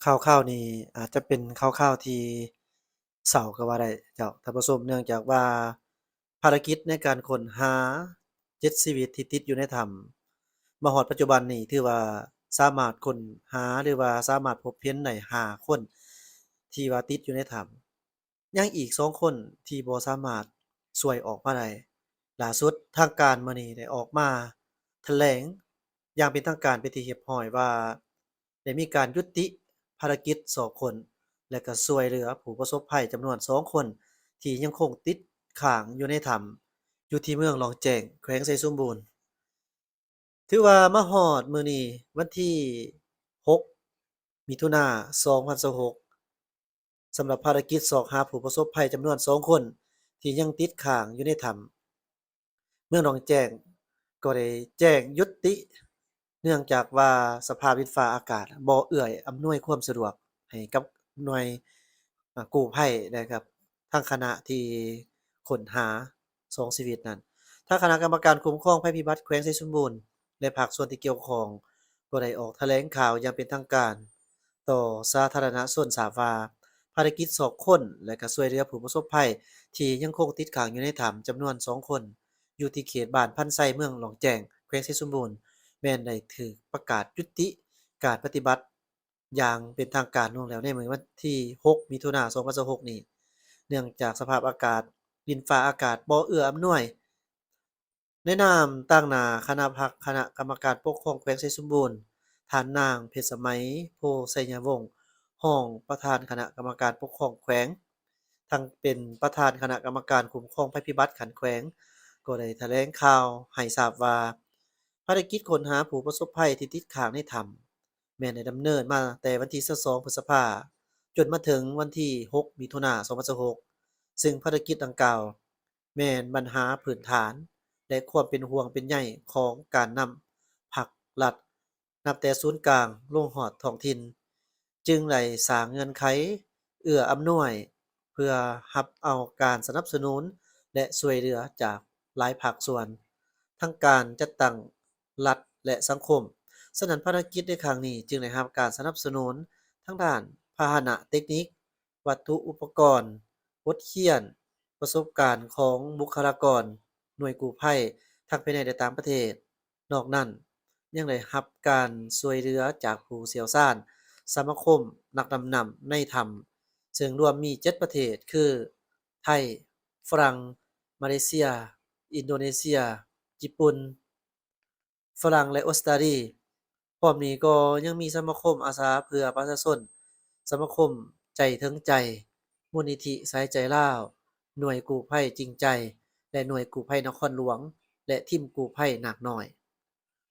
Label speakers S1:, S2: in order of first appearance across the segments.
S1: ข่าวนี้อาจจะเป็นข่าวที่เศร้าก็ว่าได้เจ้าท่านผู้ชมเนื่องจากว่าภารกิจในการค้นหา7ชีวิตที่ติดอยู่ในถ้ำมาฮอดปัจจุบันนี้ถือว่าสามารถค้นหาหรือว่าสามารถพบเห็นได้5คนที่ว่าติดอยู่ในถ้ำยังอีก2คนที่บ่สามารถช่วยออกมาได้ล่าสุดทางการมื้อนี้ได้ออกมาแถลงอย่างเป็นทางการเป็นที่เรียบร้อยว่าได้มีการยุติ ภารกิจ2คนและก็ช่วยเหลือผู้ประสบภัยจำนวน2คนที่ยังคงติดค้างอยู่ในถ้ำอยู่ที่เมืองหลองแจ้งแขวงไชยสมบูรณ์ถือว่ามาฮอดมื้อนี้วันที่6มิถุนายน2026สำหรับภารกิจเสาะหาผู้ประสบภัยจำนวน2คนที่ยังติดค้างอยู่ในถ้ำเมืองหนองแจ้งก็ได้แจ้งยุติเนื่องจากว่าสภาพดินฟ้าอากาศบ่เอื้ออำนวยความสะดวกให้กับหน่วย กู้ภัยนะครับทางคณะที่ค้นหา2ชีวิตนั้นทางคณะกรรมการคุ้มครองภัยพิบัติแขวงไชยสมบูรณ์และภาคส่วนที่เกี่ยวข้องก็ได้ออกแถลงข่าวอย่างเป็นทางการต่อสาธารณชนทราบว่าภารกิจ2คนและก็ช่วยเหลือผู้ประสบภัยที่ยังคงติดค้างอยู่ในถ้ำจำนวน2คนอยู่ที่เขตบ้านพันไซเมืองหนองแจ้งแขวงไชยสมบูรณ์แม้นได้ถูกประกาศยุติการปฏิบัติ อย่างเป็นทางการลงแล้วในมื้อวันที่6มิถุนายน2026นี้เนื่องจากสภาพอากาศดินฟ้าอากาศบ่เอื้ออำนวยในนามต่างหน้าคณะกรรมการปกครองแขวงไชยสมบูรณ์ท่านนางเพ็ญสมัยโพไสยวงศ์รองประธานคณะกรรมการปกครองแขวงทั้งเป็นประธานคณะกรรมการคุ้มครองภัยพิบัติขันแขวงก็ได้แถลงข่าวให้ทราบว่าภารกิจค้นหาผู้ประสบภัยที่ติดค้างในถ้ำ แม่นได้ดำเนินมาแต่วันที่22พฤษภาจนมาถึงวันที่6มิถุนายน2026ซึ่งภารกิจดังกล่าวแม่นปัญหาพื้นฐานและความเป็นห่วงเป็นใยของการนำภาครัฐนับแต่ศูนย์กลางลงฮอดท้องถิ่นจึงได้สร้างเงื่อนไขเอื้ออำนวยเพื่อรับเอาการสนับสนุนและช่วยเหลือจากหลายภาคส่วนทั้งการจัดตั้งรัฐและสังคม ฉะนั้นภารกิจในครั้งนี้จึงได้รับการสนับสนุนทางด้านพาหนะเทคนิควัตถุอุปกรณ์บทเรียนประสบการณ์ของบุคลากรหน่วยกู้ภัยทั้งภายในและต่างประเทศนอกนั้นยังได้รับการช่วยเหลือจากผู้เชี่ยวชาญสมาคมนักดำน้ำในถ้ำซึ่งรวมมี7ประเทศคือไทยฝรั่งมาเลเซียอินโดนีเซียญี่ปุ่น ฝรั่งและออสเตรลีพร้อมนี้ก็ยังมีสมาคมอาสาเพื่อประชาชนสมาคมใจถึงใจมูลนิธิสายใจลาวหน่วยกู้ภัยจริงใจและหน่วยกู้ภัยนครหลวงและทีมกู้ภัยนาคน้อย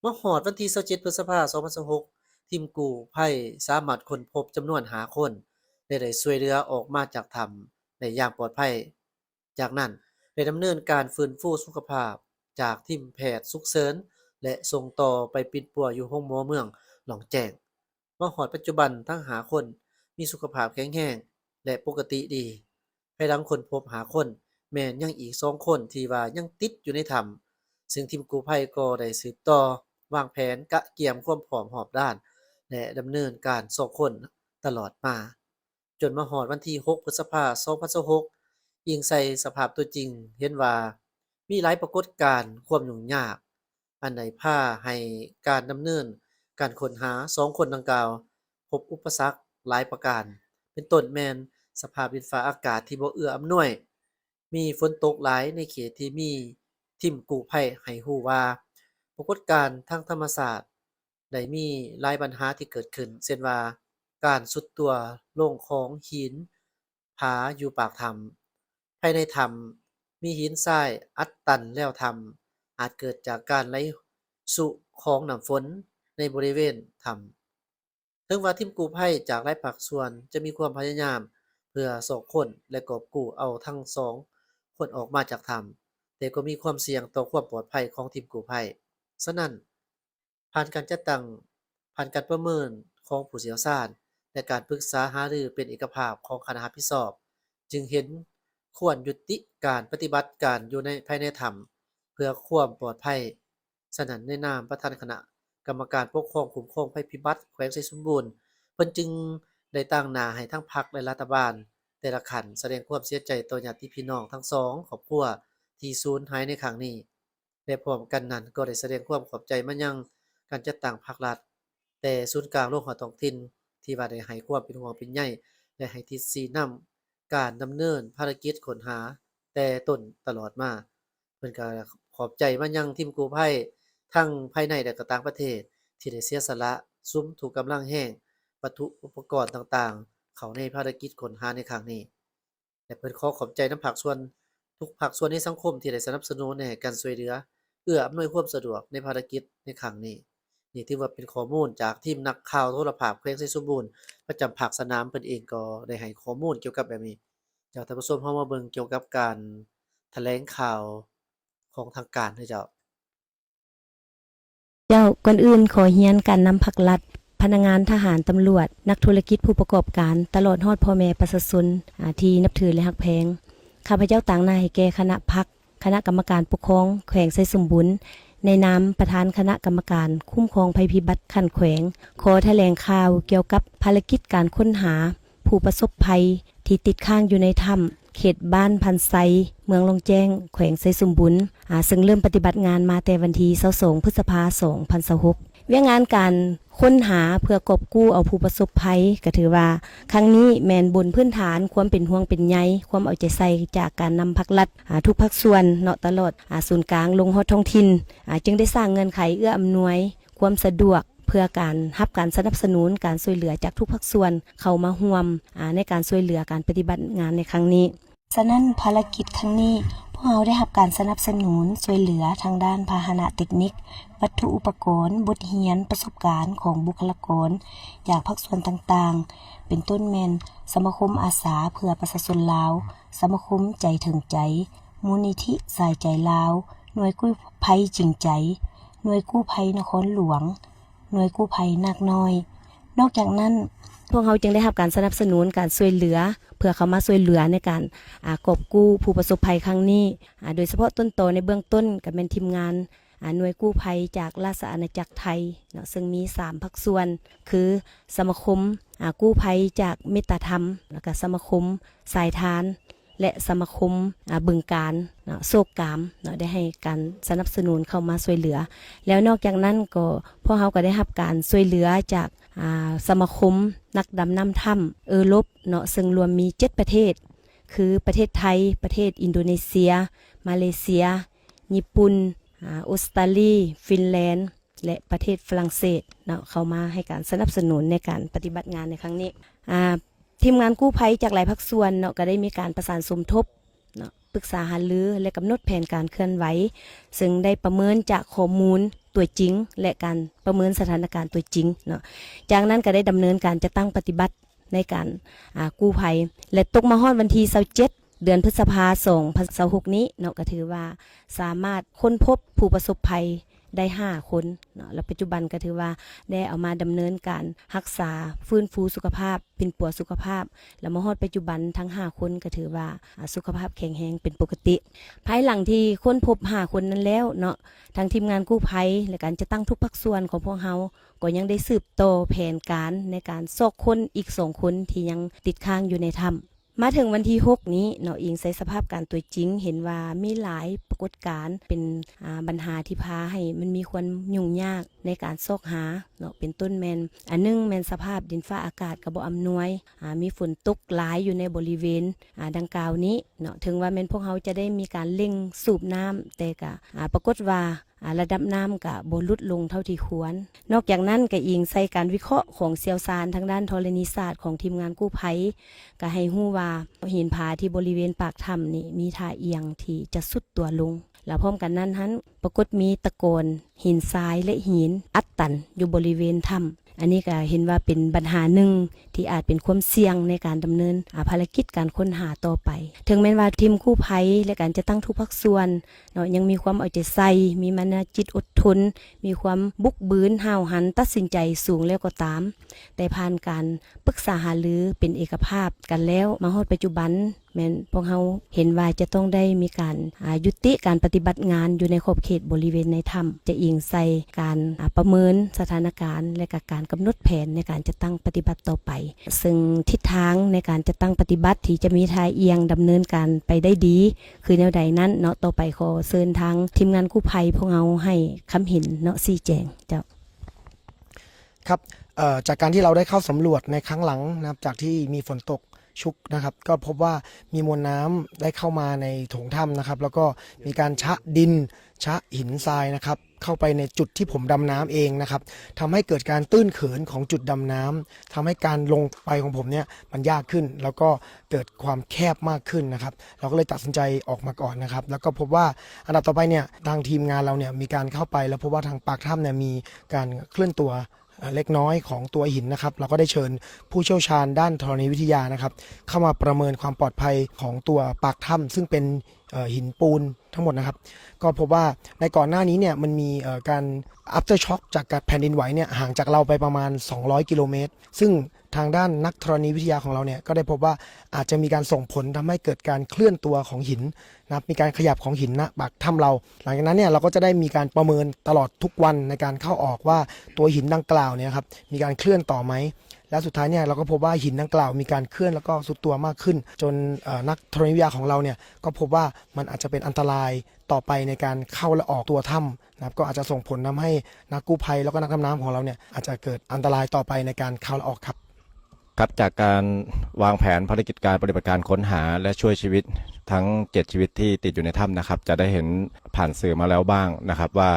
S1: เมื่อฮอดวันที่27พฤษภาคม2026ทีมกู้ภัยสามารถค้นพบจำนวน5คนและได้ช่วยเหลือออกมาจากถ้ำได้อย่างปลอดภัยจากนั้นได้ดำเนินการฟื้นฟูสุขภาพจากทีมแพทย์ฉุกเฉิน และส่งต่อไปปิดปัวอยู่โรงหมอเมืองหนองแจ้งมาฮอดปัจจุบันทั้งหาคนมีสุขภาพแข็งแรงและปกติดีภายหลังค้นพบหาคนแม้นยังอีก2คนที่ว่ายังติดอยู่ในถ้ำซึ่งทีมกู้ภัยก็ได้สืบต่อวางแผนกะเกียมความพร้อมรอบด้านและดำเนินการสอบค้นตลอดมาจนมาฮอดวันที่6พฤษภาคม2026อิงใส่สภาพตัวจริงเห็นว่ามีหลายปรากฏการณ์ความยุ่งยาก อันใดพาให้การดำเนินการค้นหา2คนดังกล่าวพบอุปสรรคหลายประการเป็นต้นแม่นสภาพดินฟ้าอากาศที่บ่เอื้ออำนวยมีฝนตกหลายในเขตที่มีทีมกู้ภัยให้รู้ว่าปรากฏการณ์ทางธรรมศาสตร์ได้มีหลายปัญหาที่เกิดขึ้นเช่นว่าการทรุดตัวลงของหินผาอยู่ปากถ้ำภายในถ้ำมีหินทรายอัดตันแล้วถ้ำ อาจเกิดจากการไหลสุของน้ำฝนในบริเวณถ้ำถึงว่าทีมกู้ภัยจากหลายภาคส่วนจะมีความพยายามเพื่อสองคนและกอบกู้เอาทั้งสองคนออกมาจากถ้ำแต่ก็มีความเสี่ยงต่อความปลอดภัยของทีมกู้ภัยฉะนั้นผ่านการจัดตั้งผ่านการประเมินของผู้เชี่ยวชาญและการปรึกษาหารือเป็นเอกภาพของคณะรับผิดชอบจึงเห็นควรยุติการปฏิบัติการอยู่ในภายในถ้ำ เพื่อความปลอดภัยฉะนั้นในนามประธานคณะกรรมการปกครองคุ้มครองภัยพิบัติแขวงไชยสมบูรณ์เพิ่นจึง ได้ตั้งหน้าให้ทั้งพรรคและรัฐบาลแต่ละขันแสดงความเสียใจต่อญาติพี่น้องทั้งสองครอบครัวที่สูญหายในครั้งนี้และพร้อมกันนั้นก็ได้แสดงความขอบใจมายังการจัดตั้งภาครัฐแต่ศูนย์กลางโลกของท้องถิ่นที่ว่าได้ให้ความเป็นห่วงเป็นใยและให้ทิศชี้นำการดำเนินภารกิจค้นหาแต่ต้นตลอดมาเพิ่นก็ขอบใจมายังทีมกู้ภัยทั้งภายในและก็ต่างประเทศที่ได้เสียสละสุมถูกกำลังแห้ง วัตถุอุปกรณ์ต่างๆ เข้าในภารกิจค้นหาในครั้งนี้และเพิ่นขอขอบใจนำภาคส่วนทุกภาคส่วนในสังคมที่ได้สนับสนุนให้การช่วยเหลือเอื้ออำนวยความสะดวกในภารกิจในครั้งนี้นี่ถือว่าเป็นข้อมูลจากทีมนักข่าวโทรภาพแขวงไชยสมบูรณ์ประจำภาคสนามเพิ่นเองก็ได้ให้ข้อมูลเกี่ยวกับแบบนี้เดี๋ยวท่านผู้ชมเรามาเบิ่งเกี่ยวกับการแถลงข่าวของทางการเด้อเจ้า
S2: เจ้าก่อนอื่นขอเฮียนการนำผักลัดพนักงานทหารตำรวจนักธุรกิจผู้ประกอบการตลอดฮอดพ่อแม่ประชาชนที่นับถือและฮักแพงข้าพเจ้าต่างหน้าให้แก่คณะพักคณะกรรมการปกครองแขวงไชยสมบูรณ์ในนามประธานคณะกรรมการคุ้มครองภัยพิบัติขั้นแขวงขอแถลงข่าวเกี่ยวกับภารกิจการค้นหาผู้ประสบภัยที่ติดค้างอยู่ในถ้ำเขตบ้านพันไซเมืองลงแจ้งแขวงไชยสมบูรณ์ซึ่งเริ่มปฏิบัติงานมาแต่วันที่22พฤษภาคม2026เวียงงานการค้นหาเพื่อกอบกู้เอาผู้ประสบภัยก็ถือว่าครั้งนี้แมนบนพื้นฐานความเป็นห่วงเป็นใยความเอาใจใส่จากการนำภาครัฐทุกภาคส่วนเนาะตลอดศูนย์กลางลงฮอดท้องถิ่นจึงได้สร้างเงื่อนไขเอื้ออำนวยความสะดวกเพื่อการรับการสนับสนุนการช่วยเหลือจากทุกภาคส่วนเข้ามาร่วมในการช่วยเหลือการปฏิบัติงานในครั้งนี้ฉะนั้นภารกิจครั้งนี้พวกเราได้รับการสนับสนุนช่วยเหลือทางด้านพาหนะเทคนิควัตถุอุปกรณ์บทเรียนประสบการณ์ของบุคลากรจากภาคส่วนต่างๆเป็นต้นแมนสมาคมอาสาเพื่อประชาชนลาวสมาคมใจถึงใจมูลนิธิสายใจลาวหน่วยกู้ภัยจริงใจหน่วยกู้ภัยนครหลวงหน่วยกู้ภัยนาคน้อยนอกจากนั้นพวกเขาจึงได้รับการสนับสนุนการช่วยเหลือเพื่อเขามาช่วยเหลือในการกอบกู้ผู้ประสบภัยครั้งนี้โดยเฉพาะต้นโตในเบื้องต้นก็เป็นทีมงานหน่วยกู้ภัยจากราชอาณาจักรไทยเนาะซึ่งมี3ภาคส่วนคือสมาคมกู้ภัยจากเมตตาธรรมแล้วก็สมาคมสายทานและสมาคมบึงการเนาะโศกกามเนาะได้ให้การสนับสนุนเข้ามาช่วยเหลือแล้วนอกจากนั้นก็พวกเขาก็ได้รับการช่วยเหลือจากสมาคมนักดำน้ำถ้ำลบเนาะซึ่งรวมมี7ประเทศคือประเทศไทยประเทศอินโดนีเซียมาเลเซียญี่ปุ่นออสเตรเลียฟินแลนด์และประเทศฝรั่งเศสเนาะเข้ามาให้การสนับสนุนในการปฏิบัติงานในครั้งนี้ทีมงานกู้ภัยจากหลายภาคส่วนเนาะก็ได้มีการประสานสมทบเนาะปรึกษาหารือและกำหนดแผนการเคลื่อนไหวซึ่งได้ประเมินจากข้อมูลตัวจริงและการประเมินสถานการณ์ตัวจริงเนาะจากนั้นก็ได้ดำเนินการจะตั้งปฏิบัติในการกู้ภัยและตกมาฮอดวันที่27เดือนพฤษภาคม2026นี้เนาะก็ถือว่าสามารถค้นพบผู้ประสบภัยได้5คนเนาะและปัจจุบันก็ถือว่าได้เอามาดำเนินการรักษาฟื้นฟูสุขภาพเป็นปัวสุขภาพและมาฮอดปัจจุบันทั้ง5คนก็ถือว่าสุขภาพแข็งแรงเป็นปกติภายหลังที่ค้นพบ5คนนั้นแล้วเนาะทางทีมงานกู้ภัยและการจะตั้งทุกภาคส่วนของพวกเราก็ยังได้สืบโตแผนการในการซอกคนอีก2คนที่ยังติดค้างอยู่ในถ้ำมาถึงวันที่6นี้เนาะอิงใส่สภาพการตัวจริงเห็นว่ามีหลายปรากฏการณ์เป็นปัญหาที่พาให้มันมีความยุ่งยากในการซอกหาเนาะเป็นต้นแมนอันนึงแมนสภาพดินฟ้าอากาศก็บ่อำนวยมีฝนตกหลายอยู่ในบริเวณดังกล่าวนี้เนาะถึงว่าแมนพวกเขาจะได้มีการเร่งสูบน้ำแต่ก็ปรากฏว่าระดับน้ำก็บ่ลดลงเท่าที่ควรนอกจากนั้นก็อิงใส่การวิเคราะห์ของเชี่ยวชาญทางด้านธรณีศาสตร์ของทีมงานกู้ภัยก็ให้ฮู้ว่าหินผาที่บริเวณปากถ้ำนี่มีท่าเอียงที่จะสุดตัวลงแล้วพร้อมกันนั้นปรากฏมีตะโกนหินทรายและหินอัดตันอยู่บริเวณถ้ำอันนี้ก็เห็นว่าเป็นปัญหาหนึ่งที่อาจเป็นความเสี่ยงในการดำเนินภารกิจการค้นหาต่อไปถึงแม้ว่าทีมกู้ภัยและการจะตั้งทุกภาคส่วนเนาะยังมีความเอาใจใส่มีมนจิตอดทนมีความบุกบืนห้าวหันตัดสินใจสูงแล้วก็ตามแต่ผ่านการปรึกษาหารือเป็นเอกภาพกันแล้วมาฮอดปัจจุบัน แม่นพวกเฮาเห็นว่าจะต้องได้มีการยุติการปฏิบัติงานอยู่ในขอบเขตบริเวณในถ้ำจะอิงใส่การประเมินสถานการณ์และก็การกำหนดแผนในการจะตั้งปฏิบัติต่อไปซึ่งทิศทางในการจะตั้งปฏิบัติที่จะมีทายเอียงดำเนินการไปได้ดีคือแนวใดนั้นเนาะต่อไปขอเชิญทางทีมงานกู้ภัยพวกเฮาให้คำเห็นเนาะชี้แจงเจ้า
S3: ครับจากการที่เราได้เข้าสำรวจในครั้งหลังนะครับจากที่มีฝนตกชุกนะครับก็พบว่ามีมวลน้ำได้เข้ามาในโถงถ้ำนะครับแล้วก็มีการชะดินชะหินทรายนะครับเข้าไปในจุดที่ผมดำน้ำเองนะครับทำให้เกิดการตื้นเขินของจุดดำน้ำทำให้การลงไปของผมเนี่ยมันยากขึ้นแล้วก็เกิดความแคบมากขึ้นนะครับเราก็เลยตัดสินใจออกมาก่อนนะครับแล้วก็พบว่าอันดับต่อไปเนี่ยทางทีมงานเราเนี่ยมีการเข้าไปแล้วพบว่าทางปากถ้ำเนี่ยมีการเคลื่อนตัวเล็กน้อยของตัวหินนะครับเราก็ได้เชิญผู้เชี่ยวชาญด้านธรณีวิทยานะครับเข้ามาประเมินความปลอดภัยของตัวปากถ้ำซึ่งเป็นหินปูนทั้งหมดนะครับก็พบว่าในก่อนหน้านี้เนี่ยมันมีการ after shock จากการแผ่นดินไหวเนี่ยห่างจากเราไปประมาณ200 กิโลเมตรซึ่งทางด้านนักธรณีวิทยาของเราเนี่ยก็ได้พบว่าอาจจะมีการส่งผลทำให้เกิดการเคลื่อนตัวของหินนะครับมีการขยับของหินณปากถ้ำเราหลังจากนั้นเนี่ยเราก็จะได้มีการประเมินตลอดทุกวันในการเข้าออกว่าตัวหินดังกล่าวเนี่ยครับมีการเคลื่อนต่อไหมและสุดท้ายเนี่ยเราก็พบว่าหินดังกล่าวมีการเคลื่อนแล้วก็สุดตัวมากขึ้นจนนักธรณีวิทยาของเราเนี่ยก็พบว่ามันอาจจะเป็นอันตรายต่อไปในการเข้าและออกตัวถ้ำนะครับก็อาจจะส่งผลทำให้นักกู้ภัยแล้วก็นักดำน้ำของเราเนี่ยอาจจะเกิดอันตรายต่อไปในการเข้าและออกครับ
S4: ครับจากการวางแผนภารกิจการปฏิบัติการค้นหาและช่วยชีวิตทั้ง7ชีวิตที่ติดอยู่ในถ้ำนะครับจะได้เห็นผ่านสื่อมาแล้วบ้างนะครับว่า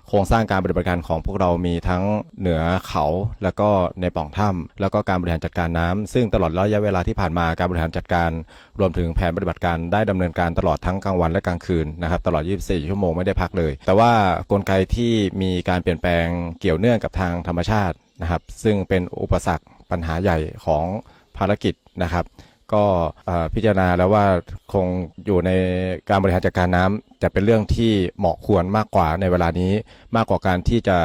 S4: โครงสร้างการปฏิบัติการของพวกเรามีทั้งเหนือเขาแล้วก็ในปล่องถ้ำแล้วก็การบริหารจัดการน้ำซึ่งตลอดระยะเวลาที่ผ่านมาการบริหารจัดการรวมถึงแผนปฏิบัติการได้ดำเนินการตลอดทั้งกลางวันและกลางคืนนะครับตลอด24ชั่วโมงไม่ได้พักเลยแต่ว่ากลไกที่มีการเปลี่ยนแปลงเกี่ยวเนื่องกับทางธรรมชาตินะครับซึ่งเป็นอุปสรรคปัญหาใหญ่ของภารกิจนะครับก็พิจารณาแล้วว่าคงอยู่ในการบริหารจัดการน้ำจะเป็นเรื่องที่เหมาะควรมากกว่าในเวลานี้มากกว่าการที่จะ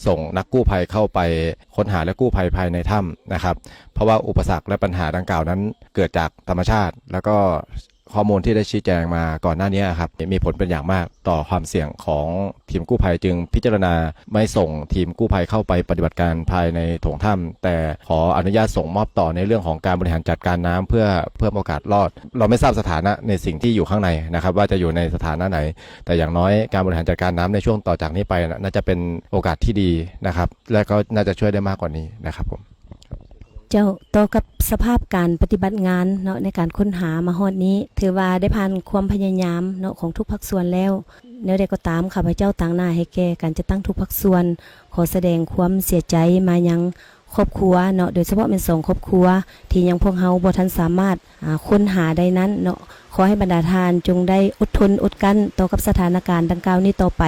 S4: ส่งนักกู้ภัยเข้าไปค้นหาและกู้ภัยภายในถ้ำนะครับเพราะว่าอุปสรรคและปัญหาดังกล่าวนั้นเกิดจากธรรมชาติแล้วก็ข้อมูลที่ได้ชี้แจงมาก่อนหน้านี้ครับมีผลเป็นอย่างมากต่อความเสี่ยงของทีมกู้ภัยจึงพิจารณาไม่ส่งทีมกู้ภัยเข้าไปปฏิบัติการภายในโถงถ้ำแต่ขออนุญาตส่งมอบต่อในเรื่องของการบริหารจัดการน้ำเพื่อเพิ่มโอกาสรอดเราไม่ทราบสถานะในสิ่งที่อยู่ข้างในนะครับว่าจะอยู่ในสถานะไหนแต่อย่างน้อยการบริหารจัดการน้ำในช่วงต่อจากนี้ไปน่าจะเป็นโอกาสที่ดีนะครับและก็น่าจะช่วยได้มากกว่านี้นะครับผม
S2: เจ้าต่อกับสภาพการปฏิบัติงานเนาะในการค้นหามาฮอดนี้ถือว่าได้ผ่านความพยายามเนาะของทุกภาคส่วนแล้วแนวใดก็ตามข้าพเจ้าต่างหน้าให้แก่การจะตั้งทุกภาคส่วนขอแสดงความเสียใจมายังครอบครัวเนาะโดยเฉพาะเป็น2ครอบครัวที่ยังพวกเฮาบ่ทันสามารถค้นหาได้นั้นเนาะขอให้บรรดาทานจงได้อดทนอดกลั้นต่อกับสถานการณ์ดังกล่าวนี้ต่อไป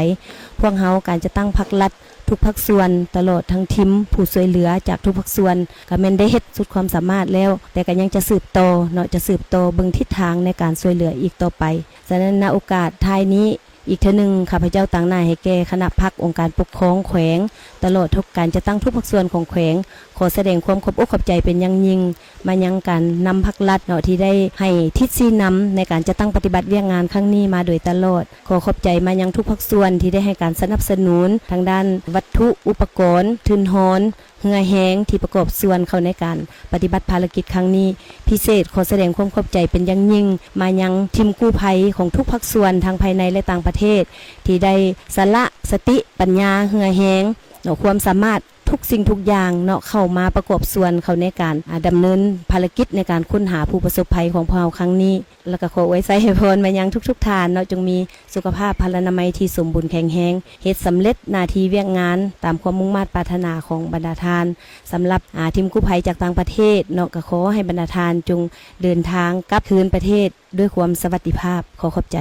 S2: พวกเฮาการจะตั้งพรรครัฐทุกภาคส่วนตลอดทั้งทีมผู้ช่วยเหลือจากทุกภาคส่วนก็แม่นได้เฮ็ดสุดความสามารถแล้วแต่ก็ยังจะสืบต่อเนาะจะสืบต่อเบิ่งทิศทางในการช่วยเหลืออีกต่อไปฉะนั้นณโอกาสท้ายนี้อีกเทื่อนึงข้าพเจ้าต่างหน้าให้แก่คณะพรรคองค์การปกครองแขวงตลอดทุกการจะตั้งทุกภาคส่วนของแขวงขอแสดงความขอบอกขอบใจเป็นอย่างยิ่งมายังการนำพรรครัฐเนาะที่ได้ให้ทิศชี้นำในการจะตั้งปฏิบัติเวียกงานครั้งนี้มาโดยตลอดขอขอบใจมายังทุกภาคส่วนที่ได้ให้การสนับสนุนทางด้านวัตถุอุปกรณ์ทุนหอนเหือแห้งที่ประกอบส่วนเข้าในการปฏิบัติภารกิจครั้งนี้พิเศษขอแสดงความขอบใจเป็นอย่างยิ่งมายังทีมกู้ภัยของทุกภาคส่วนทางภายในและต่างประเทศที่ได้สละสติปัญญาเหือแห้งเนาะความสามารถทุกสิ่งทุกอย่างเนาะเข้ามาประกอบส่วนเข้าในการดำเนินภารกิจในการค้นหาผู้ประสบภัยของพวกเราครั้งนี้แล้วก็ขอไว้ใส่ให้พรมายังทุกๆท่านเนาะจงมีสุขภาพพลานามัยที่สมบูรณ์แข็งแรงเฮ็ดสำเร็จหน้าที่เวียกงานตามความมุ่งมั่นปรารถนาของบรรดาทานสำหรับทีมกู้ภัยจากต่างประเทศเนาะก็ขอให้บรรดาทานจงเดินทางกลับคืนประเทศด้วยความสวัสดิภาพขอขอบใจ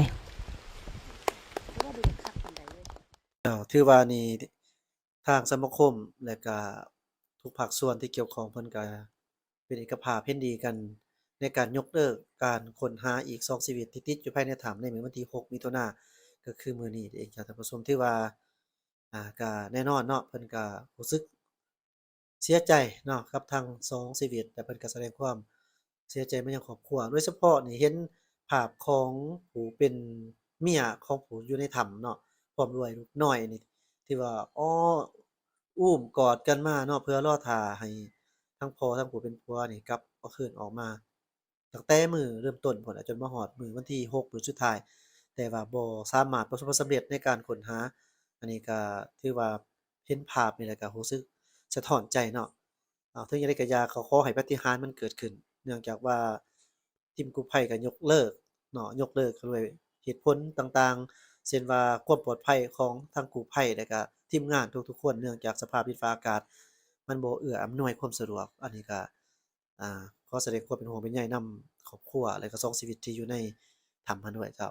S1: ถือว่านี่ทางสมาคมและก็ทุกภาคส่วนที่เกี่ยวข้องเพิ่นก็เป็นเอกภาพเห็นดีกันในการยกเลิกการค้นหาอีก2ชีวิตที่ติดอยู่ภายในถ้ำในมื้อวันที่6มิถุนายนก็คือมื้อนี้เองครับท่านผู้ชมถือว่าก็แน่นอนเนาะเพิ่นก็รู้สึกเสียใจเนาะกับทั้ง2ชีวิตแต่เพิ่นก็แสดงความ เสียใจมายังครอบครัวโดยเฉพาะนี่เห็นภาพของผู้เป็นเมียของผู้อยู่ในถ้ำเนาะพร้อมด้วยลูกน้อยนี่ที่ว่าอ้ออุ้มกอดกันมาเนาะเพื่อรอท่าให้ทั้งพ่อทั้งผู้เป็นผัวนี่กลับเอาคืนออกมาตั้งแต่มื้อเริ่มต้นพู้นน่ะจนมาฮอดมื้อวันที่6มื้อสุดท้ายแต่ว่าบ่สามารถประสบความสำเร็จในการค้นหาอันนี้ก็ถือว่าเห็นภาพนี่แล้วก็รู้สึกสะท้อนใจเนาะ ถึงจั่งใดก็อยากขอให้ปาฏิหาริย์มันเกิดขึ้นเนื่องจากว่าทีมกู้ภัยก็ยกเลิกเนาะยกเลิกด้วยเหตุผลต่างๆเช่นว่าความปลอดภัยของทางกู้ภัยแล้วก็ทีมงานทุกๆคนเนื่องจากสภาพดินฟ้าอากาศมันบ่เอื้ออำนวยความสะดวกอันนี้ก็ขอแสดงความเป็นห่วงเป็นใยนำครอบครัวและก็2ชีวิตที่อยู่ในถ้ำหั้นด้วยเจ้า